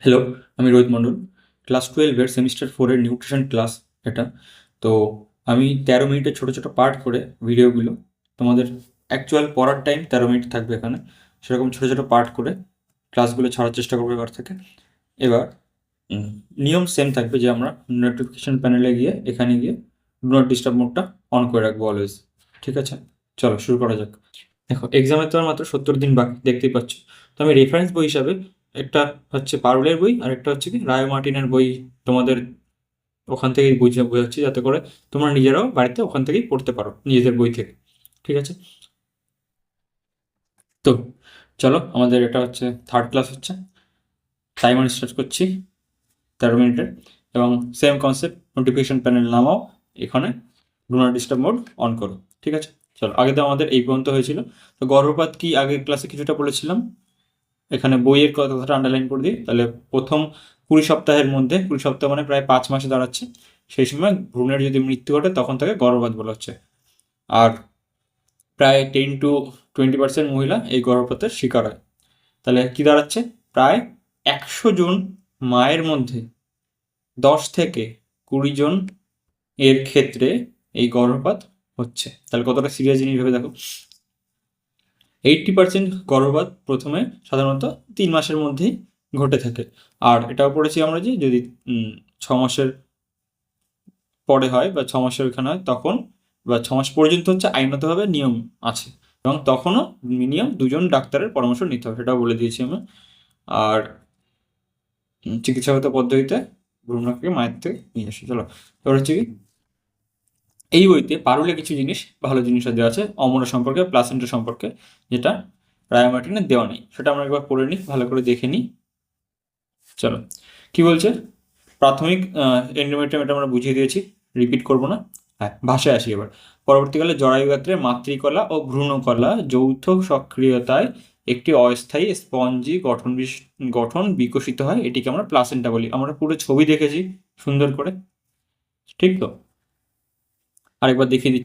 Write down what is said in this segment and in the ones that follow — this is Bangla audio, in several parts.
হ্যালো, আমি রোহিত মণ্ডল। ক্লাস 12-এর সেমিস্টার 4-এর নিউট্রিশন ক্লাস এটা। তো আমি 13 মিনিটের ছোটো ছোটো পার্ট করে ভিডিওগুলো, তোমাদের অ্যাকচুয়াল পড়ার টাইম 13 মিনিট থাকবে এখানে, সেরকম ছোটো ছোটো পার্ট করে ক্লাসগুলো ছাড়ার চেষ্টা করবো এবার থেকে। এবার নিয়ম সেম থাকবে যে আমরা নোটিফিকেশান প্যানেলে গিয়ে এখানে গিয়ে ডু নট ডিস্টার্ব মোডটা অন করে রাখবো অলওয়েজ। ঠিক আছে, চলো শুরু করা যাক। দেখো, এক্সামে তো আর মাত্র 70 দিন বাকি, দেখতেই পাচ্ছ। তো আমি রেফারেন্স বই হিসাবে একটা হচ্ছে পারুলের বই আর একটা হচ্ছে কি রায় মার্টিনের বই তোমাদের ওখান থেকেই বোঝাচ্ছি, যাতে করে তোমরা নিজেরাও বাড়িতে ওখান থেকেই পড়তে পারো নিজেদের বই থেকে। ঠিক আছে, তো চলো, আমাদের এটা হচ্ছে থার্ড ক্লাস হচ্ছে। টাইমার স্টার্ট করছি 13 মিনিটের, এবং সেম কনসেপ্ট, নোটিফিকেশন প্যানেল নামাও, এখানে do not disturb mode on করো। ঠিক আছে, চলো। আগে তো আমাদের এই পর্যন্ত হয়েছিল। তো গর্ভপাত কি আগের ক্লাসে কিছুটা বলেছিলাম, এখানে বইয়ের কথাটা আন্ডারলাইন করে দিই। তাহলে প্রথম 20 সপ্তাহের মধ্যে, 20 সপ্তাহ মানে প্রায় 5 মাসে দাঁড়াচ্ছে, সেই সময় ভ্রূণের যদি মৃত্যু ঘটে তখন তাকে গর্ভপাত বলা হচ্ছে। আর প্রায় 10-20% মহিলা এই গর্ভপাতের শিকার হয়। তাহলে কি দাঁড়াচ্ছে, প্রায় 100 জন মায়ের মধ্যে 10 থেকে 20 জন এর ক্ষেত্রে এই গর্ভপাত হচ্ছে। তাহলে কতটা সিরিয়াস জিনিস ভেবে দেখো। 80% গর্ভপাত প্রথমে সাধারণত 3 মাসের মধ্যেই ঘটে থাকে। আর এটাও পড়েছি আমরা যে যদি 6 মাসের পরে হয় বা 6 মাসের ওইখানে হয় তখন, বা 6 মাস পর্যন্ত হচ্ছে আইনতভাবে নিয়ম আছে, এবং তখনও মিনিমাম 2জন ডাক্তারের পরামর্শ নিতে হবে, সেটাও বলে দিয়েছি আমি। আর চিকিৎসাগত পদ্ধতিতে ভ্রূণকে মায়ের থেকে নিয়ে আসে। চলো, এবার হচ্ছে কি, এই বইতে পারুলে কিছু জিনিস, ভালো জিনিসও দেওয়া আছে অমরা সম্পর্কে, প্লাসেন্টা সম্পর্কে, যেটা রায় মার্টিনের দেওয়া নেই। সেটা আমরা একবার পড়ে নিই, ভালো করে দেখে নিই। চলো, কি বলছে, প্রাথমিক এন্ডোমেট্রিয়াম এটা আমরা বুঝিয়ে দিয়েছি, রিপিট করব না। হ্যাঁ, ভাষায় আসি এবার। পরবর্তীকালে জরায়ুগাত্রে মাতৃকলা ও ভ্রূণকলা যৌথ সক্রিয়তায় একটি অস্থায়ী স্পঞ্জি গঠন বিকশিত হয়, এটিকে আমরা প্লাসেন্টা বলি। আমরা পুরো ছবি দেখেছি সুন্দর করে, ঠিক তো? আরেকবার দেখিয়ে দিই।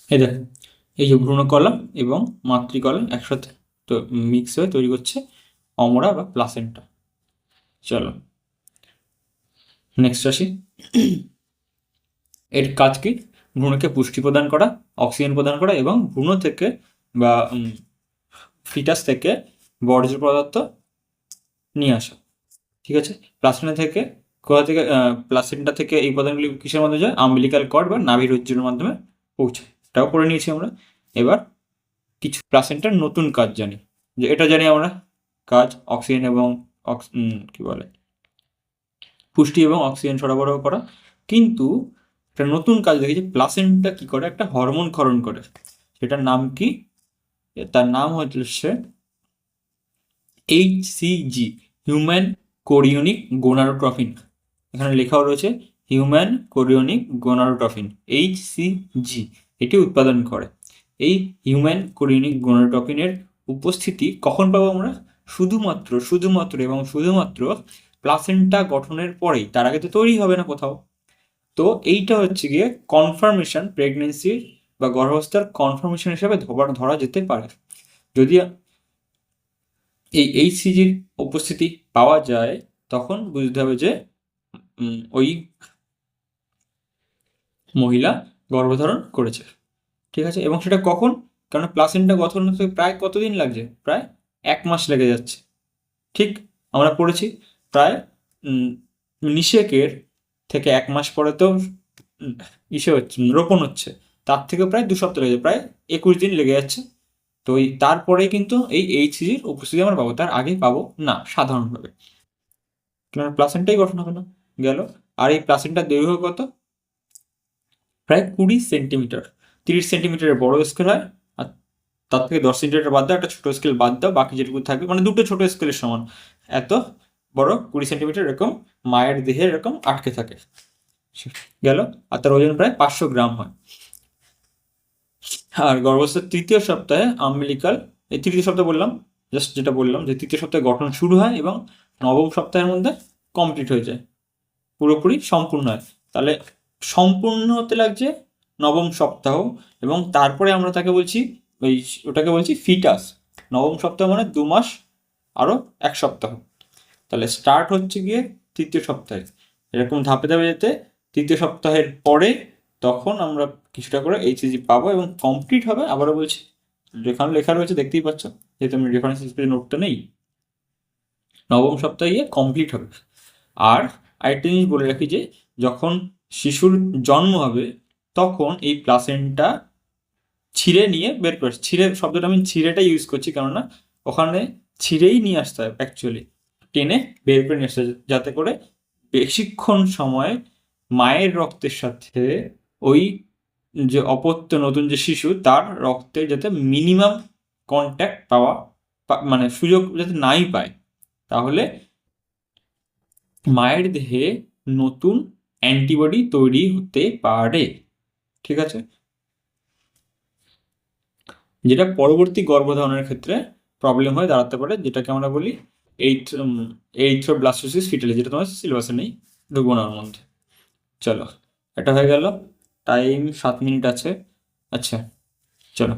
এই দেখ, এই যে ভ্রূণকলা এবং মাতৃকলা একসাথে তো মিক্স হয়ে তৈরি করছে অমরা বা প্লাসেন্টা। চলো নেক্সট আসি। এর কাজ কি, ভ্রূণকে পুষ্টি প্রদান করা, অক্সিজেন প্রদান করা, এবং ভ্রূণ থেকে বা ফিটাস থেকে বর্জ্য পদার্থ নিয়ে আসা। ঠিক আছে, প্লাসেন্টা থেকে, কোথা থেকে, প্লাসেন্টা থেকে এই উপাদানগুলি কিসের মাধ্যমে যায়, আম্বিলিকাল কর্ড বা নাভিরজ্জুর মাধ্যমে পৌঁছায়। এটাও পড়ে নিয়েছি আমরা। এবার কিছু প্লাসেন্টার নতুন কাজ জানি, যে এটা জানি আমরা, কাজ অক্সিজেন এবং কি বলে, পুষ্টি এবং অক্সিজেন সরবরাহ করা। কিন্তু একটা নতুন কাজ দেখেছি, প্লাসেন্টা কি করে, একটা হরমোন ক্ষরণ করে। সেটার নাম কি, তার নাম হচ্ছে HCG, হিউম্যান কোরিওনিক গোনাডোট্রফিন। এখানে লেখাও রয়েছে হিউম্যান কোরিওনিক গোনাডোট্রফিন, HCG, এটি উৎপাদন করে। এই হিউম্যান কোরিওনিক গোনাডোট্রফিনের উপস্থিতি কখন পাবো আমরা, শুধুমাত্র এবং শুধুমাত্র প্লাসেন্টা গঠনের পরেই, তার আগে তো তৈরি হবে না কোথাও। তো এইটা হচ্ছে গিয়ে কনফার্মেশন, প্রেগনেন্সির বা গর্ভাবস্থার কনফার্মেশন হিসেবে ধরা যেতে পারে। যদি এই HCGর উপস্থিতি পাওয়া যায়, তখন বুঝতে হবে যে ওই মহিলা গর্ভধারণ করেছে। ঠিক আছে, এবং সেটা কখন, কারণ প্লাসেন্টা গঠন হতে প্রায় কতদিন লাগছে, প্রায় 1 মাস লেগে যাচ্ছে। ঠিক, আমরা পড়েছি প্রায় নিষেকের থেকে 1 মাস পরে তো ইসে হচ্ছে, রোপণ হচ্ছে, তার থেকে প্রায় 2 সপ্তাহ লেগে, প্রায় 21 দিন লেগে যাচ্ছে। তো এই তারপরেই কিন্তু এই HCGর উপস্থিতি আমরা পাবো, তার আগে পাবো না সাধারণভাবে, কারণ প্লাসেন্টাই গঠন হবে না। গেল, আর এই প্লাসেন্টার দৈর্ঘ্য কত, প্রায় 20 সেন্টিমিটার। 30 সেন্টিমিটারের বড় স্কেল হয়, আর তার থেকে 10 সেন্টিমিটার বাদ দাও, একটা ছোটো স্কেল বাদ দাও, বাকি যেটুকু থাকবে মানে দুটো ছোটো স্কেলের সমান, এত বড় 20 সেন্টিমিটার এরকম মায়ের দেহে এরকম আটকে থাকে। গেল, আর তার ওজন প্রায় 500 গ্রাম হয়। আর গর্ভাবস্থার 3য় সপ্তাহে আম্বিলিকাল, এই 3য় সপ্তাহে বললাম, জাস্ট যেটা বললাম যে 3য় সপ্তাহে গঠন শুরু হয় এবং 9ম সপ্তাহের মধ্যে কমপ্লিট হয়ে যায়, পুরোপুরি সম্পূর্ণ হয়। তাহলে সম্পূর্ণ হতে লাগছে 9ম সপ্তাহ, এবং তারপরে আমরা তাকে বলছি, ওই ওটাকে বলছি ফিটাস। নবম সপ্তাহ মানে 2 মাস আরও 1 সপ্তাহ। তাহলে স্টার্ট হচ্ছে গিয়ে তৃতীয় সপ্তাহে, এরকম ধাপে ধাপে যেতে তৃতীয় সপ্তাহের পরে তখন আমরা কিছুটা করে এইচএসজি পাবো এবং কমপ্লিট হবে। আবারও বলছি, যেখানে লেখা রয়েছে দেখতেই পাচ্ছ, যেহেতু আমি রেফারেন্স স্পেস নোটটা নেই, নবম সপ্তাহে গিয়ে কমপ্লিট হবে। আর আরেকটা জিনিস বলে রাখি যে যখন শিশুর জন্ম হবে তখন এই প্লাসেন্টা ছিঁড়ে নিয়ে বের করে, ছিঁড়ে শব্দটা আমি ছিঁড়েটা ইউজ করছি কেননা ওখানে ছিঁড়েই নিয়ে আসতে হয়, অ্যাকচুয়ালি টেনে বের করে নিয়ে আসতে হয়, যাতে করে বেশিক্ষণ সময় মায়ের রক্তের সাথে ওই যে অপত্য নতুন যে শিশু তার রক্তে যাতে মিনিমাম কন্ট্যাক্ট পাওয়া মানে সুযোগ যাতে নাই পায়, তাহলে মায়ের দেহে নতুন অ্যান্টিবডি তৈরি হতে পারে। ঠিক আছে, যেটা পরবর্তী গর্ভধারণের ক্ষেত্রে প্রবলেম হয়ে দাঁড়াতে পারে, যেটাকে আমরা বলি এরিথ্রোব্লাস্টোসিস ফিটালি, যেটা তোমার সিলেবাসে নেই, ঢুকবো না ওর মধ্যে। চলো, এটা হয়ে গেল, টাইম 7 মিনিট আছে। আচ্ছা চলো,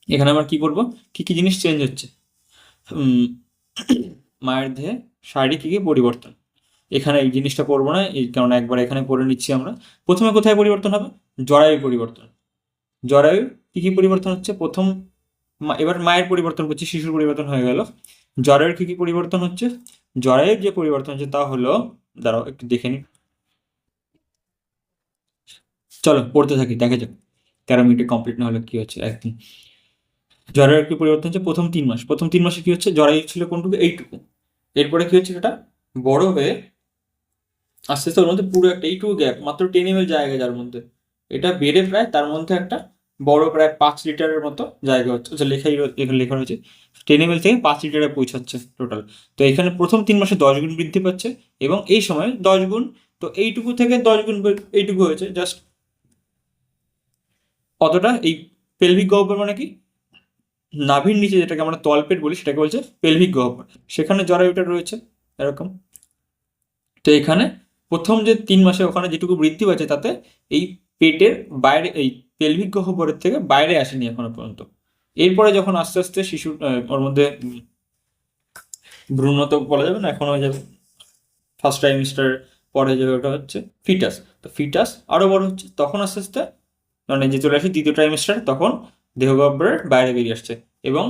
এখানে আমরা কি করবো, কি কি জিনিস চেঞ্জ হচ্ছে মায়ের দেহে, শারীরিক কী কী পরিবর্তন। এখানে এই জিনিসটা পড়বো না, এই কারণে একবার এখানে পড়ে নিচ্ছি আমরা। প্রথমে কোথায় পরিবর্তন হবে, জরায়ু পরিবর্তন। জরায়ু কী কী পরিবর্তন হচ্ছে, প্রথম এবার মায়ের পরিবর্তন করছি, শিশুর পরিবর্তন হয়ে গেল। জরায়ুর কী কী পরিবর্তন হচ্ছে, জরায়ুর যে পরিবর্তন হচ্ছে তা হলো, দাঁড়াও একটু দেখে নিই, চলো পড়তে থাকি, দেখা যাক 13 মিনিটে কমপ্লিট না হলে কি হচ্ছে একদিন। জরায়ুর কি পরিবর্তন হচ্ছে, প্রথম 3 মাস, প্রথম 3 মাসে কি হচ্ছে, জরায়ু ছিল কোনটুকু, এইটুকু, এরপরে কি হচ্ছে, সেটা বড় হয়ে আস্তে আস্তে ওর মধ্যে পুরো একটা এইটুকু গ্যাপ, মাত্র 10 ml জায়গা, যার মধ্যে এটা বেড়ে প্রায় তার মধ্যে একটা বড় প্রায় 5 লিটারের মতো জায়গা হচ্ছে। আচ্ছা এখানে লেখা রয়েছে 10 ml থেকে 5 লিটারে পৌঁছাচ্ছে টোটাল। তো এখানে প্রথম 3 মাসে 10 গুণ বৃদ্ধি পাচ্ছে এবং এই সময় 10 গুণ, তো এইটুকু থেকে 10 গুণ এইটুকু হয়েছে, জাস্ট অতটা। এই পেলভিক গহ্বর মানে কি, নাভির নিচে যেটাকে আমরা তলপেট বলি সেটাকে বলছে পেলভিক গহ্বর, সেখানে জরায়ুটা রয়েছে এরকম। তো এখানে প্রথম যে 3 মাসে ওখানে যেটুকু বৃদ্ধি পাচ্ছে তাতে এই পেটের বাইরে, এই পেলভিক গহ্বরের থেকে বাইরে আসেনি এখনো পর্যন্ত। এরপরে যখন আস্তে আস্তে শিশু ওর মধ্যে ভ্রূণ তো বলা যাবে না, এখন হয়ে যাবে ফার্স্ট ট্রাইমিস্টার, পরে যাবে ওটা হচ্ছে ফিটাস। তো ফিটাস আরও বড় হচ্ছে, তখন আস্তে আস্তে মানে যে চলে আসে দ্বিতীয় ট্রাইমিস্টার, তখন দেহগহ্বরের বাইরে বেরিয়ে আসছে এবং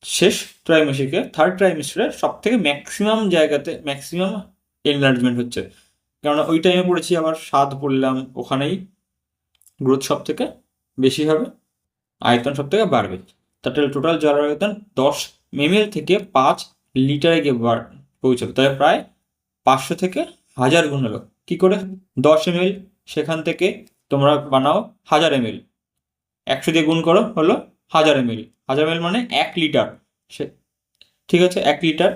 শেষ ত্রৈমাসিকে থার্ড ট্রাইমিস্টারে সব থেকে ম্যাক্সিমাম জায়গাতে ম্যাক্সিমাম এনলার্জমেন্ট হচ্ছে, কারণ ওই টাইমে পড়েছি, আবার 7 পড়লাম, ওখানেই গ্রোথ সব থেকে বেশি হবে, আয়তন সব থেকে বাড়বে। তাহলে টোটাল জল আয়তন 10 ml থেকে 5 লিটারে গিয়ে পৌঁছবে, তবে প্রায় 500 থেকে 1000 গুণ হলো। কী করে, 10 ml সেখান থেকে তোমরা বানাও 1000 ml, 100 দিয়ে গুণ করো হলো 1000 ml, 1000 ml মানে 1 লিটার, সে ঠিক আছে 1 লিটার,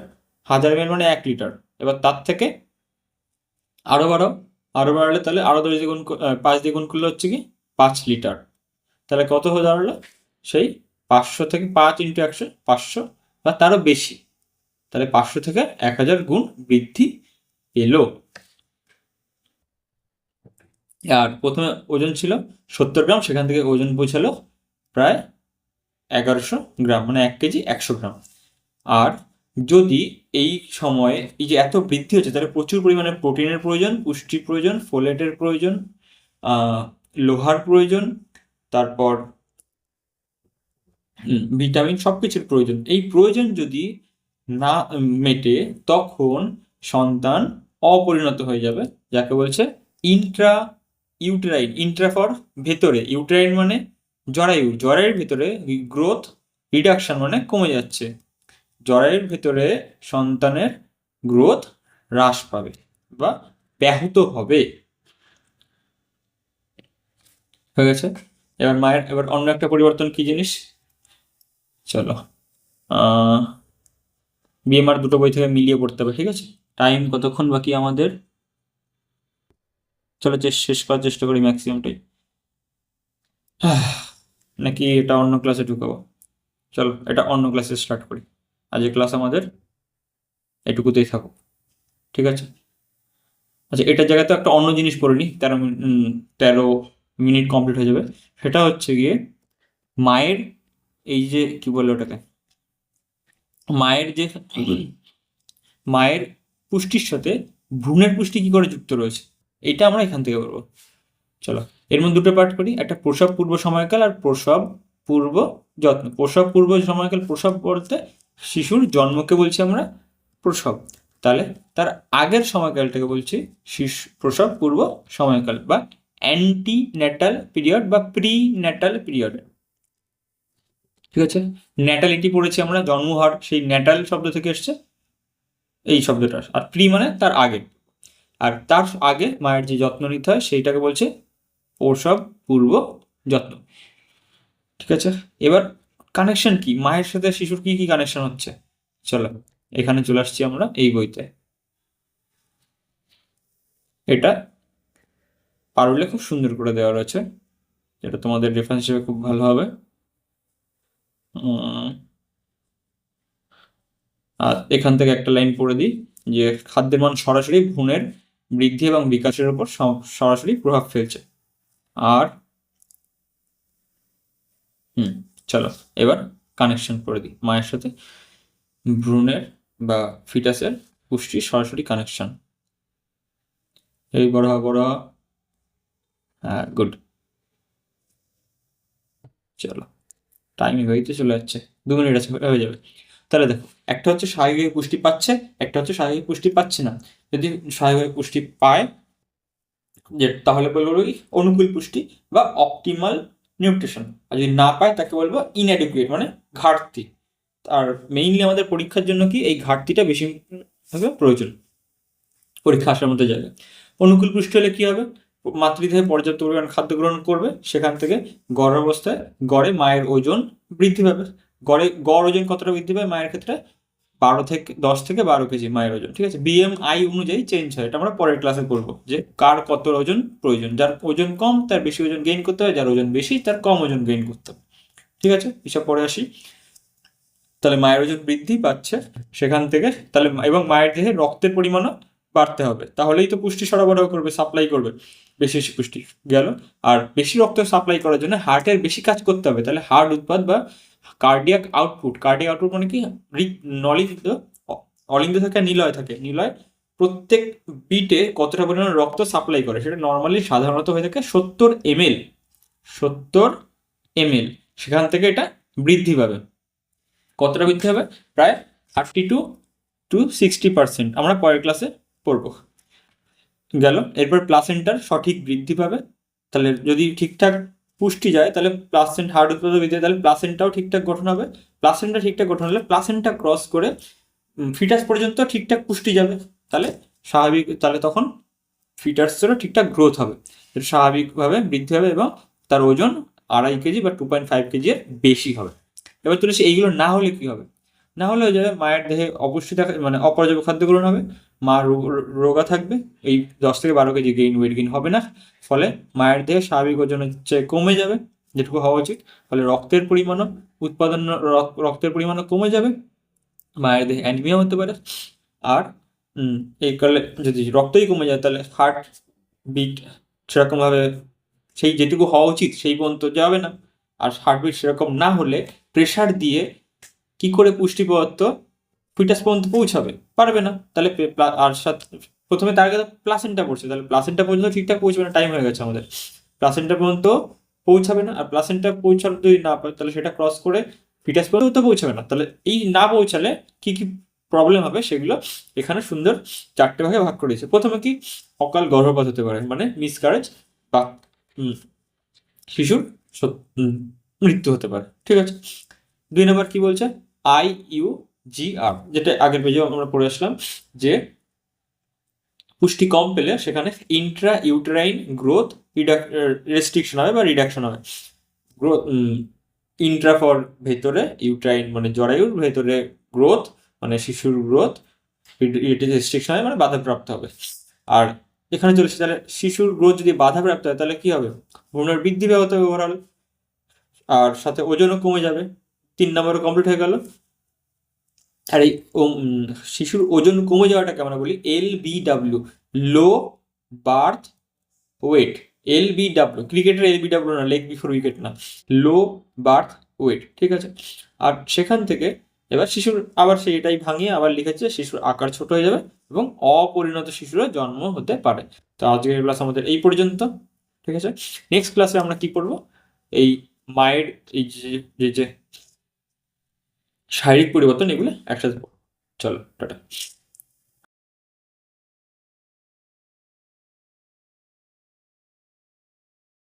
1000 ml মানে 1 লিটার। এবার তার থেকে আরও বাড়াও, আরও বাড়ালে তাহলে আরও 10 দিয়ে গুণ 5 দিয়ে গুণ করলে হচ্ছে কি 5 লিটার, তাহলে কত হয়ে দাঁড়ালো, সেই 500 থেকে 5 ইন্টু 100 500 বা তারও বেশি, তাহলে 500 থেকে 1000 গুণ বৃদ্ধি এলো। আর প্রথমে ওজন ছিল 70 গ্রাম, সেখান থেকে ওজন পৌঁছালো প্রায় 1100 গ্রাম, মানে 1 কেজি 100 গ্রাম। আর যদি এই সময়ে এই যে এত বৃদ্ধি হচ্ছে, তাহলে প্রচুর পরিমাণে প্রোটিনের প্রয়োজন, পুষ্টির প্রয়োজন, ফোলেটের প্রয়োজন, লোহার প্রয়োজন, তারপর ভিটামিন, সব কিছুর প্রয়োজন। এই প্রয়োজন যদি না মেটে তখন সন্তান অপরিণত হয়ে যাবে, যাকে বলছে ইন্ট্রা ইউটেরাইন, ইন্ট্রা ফর ভেতরে, ইউটেরাইন মানে জরায়ু, জরায়ুর ভেতরে গ্রোথ রিডাকশন মানে কমে যাচ্ছে, জরায়ুর ভেতরে সন্তানের গ্রোথ হ্রাস পাবে বা ব্যাহত হবে। হয়ে গেছে। এবার মায়ের এবার অন্য একটা পরিবর্তন কি জিনিস, চলো বিএমআর দুটো বই থেকে মিলিয়ে পড়তে হবে, ঠিক আছে। টাইম কতক্ষণ বাকি আমাদের, চলো শেষ করার চেষ্টা করি ম্যাক্সিমামটাই, নাকি এটা অন্য ক্লাসে ঢুকাবো, চলো এটা অন্য ক্লাসে স্টার্ট করি, আজকের ক্লাস আমাদের এটুকুতেই থাকুক, ঠিক আছে। আচ্ছা এটার জায়গায় তো একটা অন্য জিনিস করে নিই, 13 মিনিট কমপ্লিট হয়ে যাবে। সেটা হচ্ছে গিয়ে মায়ের এই যে কি বলে ওটাকে, মায়ের যে মায়ের পুষ্টির সাথে ভ্রূণের পুষ্টি কি করে যুক্ত রয়েছে, এটা আমরা এখান থেকে বলবো। চলো এর মধ্যে দুটো পার্ট করি, একটা প্রসব পূর্ব সময়কাল আর প্রসব পূর্ব যত্ন। প্রসব পূর্ব সময়কাল, প্রসব বলতে শিশুর জন্মকে বলছি আমরা প্রসব, তাহলে তার আগের সময়কালটাকে বলছি শিশু প্রসব পূর্ব সময়কাল বা অ্যান্টি ন্যাটাল পিরিয়ড বা প্রি ন্যাটাল পিরিয়ড। ঠিক আছে, ন্যাটালিটি পড়েছি আমরা, জন্মহার, সেই ন্যাটাল শব্দ থেকে এসছে এই শব্দটা, আর প্রি মানে তার আগে, আর তার আগে মায়ের যে যত্ন নিতে হয় সেইটাকে বলছে প্রসব পূর্ব যত্ন। ঠিক আছে, এবার কানেকশন কি, মায়ের সাথে শিশুর কি কি কানেকশন হচ্ছে, চলো এখানে চলে আসছি আমরা এই বইতে। এটা পারলে খুব সুন্দর করে দেওয়া রয়েছে, যেটা তোমাদের রেফারেন্স হিসেবে খুব ভালো হবে। আর এখান থেকে একটা লাইন পড়ে দিই যে খাদ্যের মান সরাসরি ভ্রূণের বৃদ্ধি এবং বিকাশের উপর সরাসরি প্রভাব ফেলছে। আর চলো এবার কানেকশন করে দিই মায়ের সাথে ভ্রূণের বা ফিটাসের পুষ্টির সরাসরি কানেকশন। এই বড় হ্যাঁ গুড। চলো টাইম হইতে চলে যাচ্ছে, 2 মিনিট আছে, হয়ে যাবে। তাহলে দেখো, একটা হচ্ছে স্বাভাবিক পুষ্টি পাচ্ছে, একটা হচ্ছে স্বাভাবিক পুষ্টি পাচ্ছে না। যদি স্বাভাবিক পুষ্টি পায় যে তাহলে বলবো কি অনুকূল পুষ্টি বা অপটিমাল নিউট্রিশন, আর যদি না পায় তাকে বলবো ইনঅ্যাডিকুয়েট মানে ঘাটতি। আর মেইনলি আমাদের পরীক্ষার জন্য কি এই ঘাটতিটা বেশি ভাবে প্রয়োজন, পরীক্ষা আসার মধ্যে যাবে। অনুকূল পুষ্টি হলে কি হবে, মাতৃদেহে পর্যাপ্ত পরিমাণ খাদ্য গ্রহণ করবে, সেখান থেকে গড় অবস্থায় গড়ে মায়ের ওজন বৃদ্ধি পাবে। গড় ওজন কতটা বৃদ্ধি পায় মায়ের ক্ষেত্রে, 10 থেকে 12 কেজি মায়ের ওজন। ঠিক আছে, বিএমআই অনুযায়ী চেঞ্জ হয়, এটা আমরা পরের ক্লাসে করবো যে কার কত ওজন প্রয়োজন। যার ওজন কম তার বেশি ওজন গেইন করতে হয়, যার ওজন বেশি তার কম ওজন গেইন করতে হবে। ঠিক আছে, এসব পরে আসি। তাহলে মায়ের ওজন বৃদ্ধি পাচ্ছে সেখান থেকে, তাহলে এবং মায়ের দেহে রক্তের পরিমাণও বাড়তে হবে, তাহলেই তো পুষ্টি সরবরাহ করবে, সাপ্লাই করবে বেশি বেশি পুষ্টি গেল। আর বেশি রক্ত সাপ্লাই করার জন্য হার্টের বেশি কাজ করতে হবে, তাহলে হার্ট উৎপাদ বা কার্ডিয়াক আউটপুট মানে কি নলিন্দ, অলিন্দ থাকে নিলয় থাকে, নিলয় প্রত্যেক বিটে কতটা পরিমাণ রক্ত সাপ্লাই করে, সেটা নর্মালি সাধারণত হয়ে থাকে 70 ml, 70 ml, সেখান থেকে এটা বৃদ্ধি পাবে। কতটা বৃদ্ধি হবে, প্রায় 32 to 60%, আমরা পরের ক্লাসে পড়বো। গেল, এরপর প্লাসেন্টার সঠিক বৃদ্ধি পাবে, তাহলে যদি ঠিকঠাক পুষ্টি যায় তাহলে প্লাসেন্ট হার্ট উৎপাদন বৃদ্ধি, তাহলে প্লাসেন্টাও ঠিকঠাক গঠন হবে। প্লাসেন্টা ঠিকঠাক গঠন হলে প্লাসেন্টা ক্রস করে ফিটাস পর্যন্ত ঠিকঠাক পুষ্টি যাবে, তাহলে স্বাভাবিক, তাহলে তখন ফিটাসেরও ঠিকঠাক গ্রোথ হবে, স্বাভাবিকভাবে বৃদ্ধি হবে এবং তার ওজন 2.5 কেজি বা 2.5 কেজি এর বেশি হবে। এবার তুলেছি এইগুলো না হলে কি হবে, না হলে হয়ে যাবে মায়ের দেহে অপুষ্টি দেখা, মানে অপর্যাপ্ত খাদ্য গ্রহণ হবে, মা রোগা থাকবে, এই 10 থেকে 12 কেজি ওয়েট গেইন হবে না, ফলে মায়ের দেহে স্বাভাবিক ওজনের চেয়ে কমে যাবে যেটুকু হওয়া উচিত, ফলে রক্তের পরিমাণও রক্তের পরিমাণও কমে যাবে, মায়ের দেহে অ্যানিমিয়া হতে পারে। আর এই কালে যদি রক্তই কমে যায় তাহলে হার্ট বিট সেরকমভাবে সেই যেটুকু হওয়া উচিত সেই পর্যন্ত যাবে না, আর হার্টবিট সেরকম না হলে প্রেশার দিয়ে কি করে পুষ্টি পদার্থ ফিটাস পর্যন্ত পৌঁছাবে, পারবে না, তাহলে আর সাথে প্রথমে তার আগে প্লাসেন্টা পড়ছে, তাহলে প্লাসেন্টা পর্যন্ত ঠিকঠাক পৌঁছবে না, টাইম হয়ে গেছে আমাদের, প্লাসেন্টা পর্যন্ত পৌঁছাবে না, আর প্লাসেন্টা পৌঁছালে যদি না পায় তাহলে সেটা ক্রস করে ফিটাস পর্যন্ত পৌঁছাবে না, তাহলে এই না পৌঁছালে কি কি প্রবলেম হবে সেগুলো এখানে সুন্দর 4টে ভাগে ভাগ করেছে। প্রথমে কি, অকাল গর্ভপাত হতে পারে, মানে মিসক্যারেজ বা শিশুর মৃত্যু হতে পারে। ঠিক আছে, 2 নম্বর কি বলছে, IUGR, যেটা আগের পেজে আমরা পড়ে আসলাম যে পুষ্টি কম পেলে সেখানে ইন্ট্রা ইউটেরাইন গ্রোথ রেস্ট্রিকশন হবে বা রিডাকশন হবে। গ্রোথ ইন্ট্রা ফর ভেতরে, ইউটেরাইন মানে জরায়ুর ভেতরে, গ্রোথ মানে শিশুর গ্রোথ, রেস্ট্রিকশন হয় মানে বাধাপ্রাপ্ত হবে। আর এখানে চলেছে, তাহলে শিশুর গ্রোথ যদি বাধাপ্রাপ্ত হয় তাহলে কি হবে, ভ্রূণের বৃদ্ধি ব্যাহত হবে ওভারঅল, আর সাথে ওজনও কমে যাবে। 3 নম্বরও কমপ্লিট হয়ে গেল। আর এই শিশুর ওজন কমে যাওয়াটাকে আমরা বলি LBW, low birth weight. LBW ক্রিকেটের LBW না, লেগ বিফোর উইকেট না, লো বার্থ ওয়েট, ঠিক আছে। আর সেখান থেকে এবার শিশুর আবার এটাই ভাঙিয়ে আবার লিখেছে শিশুর আকার ছোট হয়ে যাবে এবং অপরিণত শিশুরা জন্ম হতে পারে। তো আজকের ক্লাস আমাদের এই পর্যন্ত, ঠিক আছে। নেক্সট ক্লাসে আমরা কি করব, এই মায়ের এই যে শারীরিক পরিবর্তন এগুলো একসাথে পড়ব। চলো টাটা।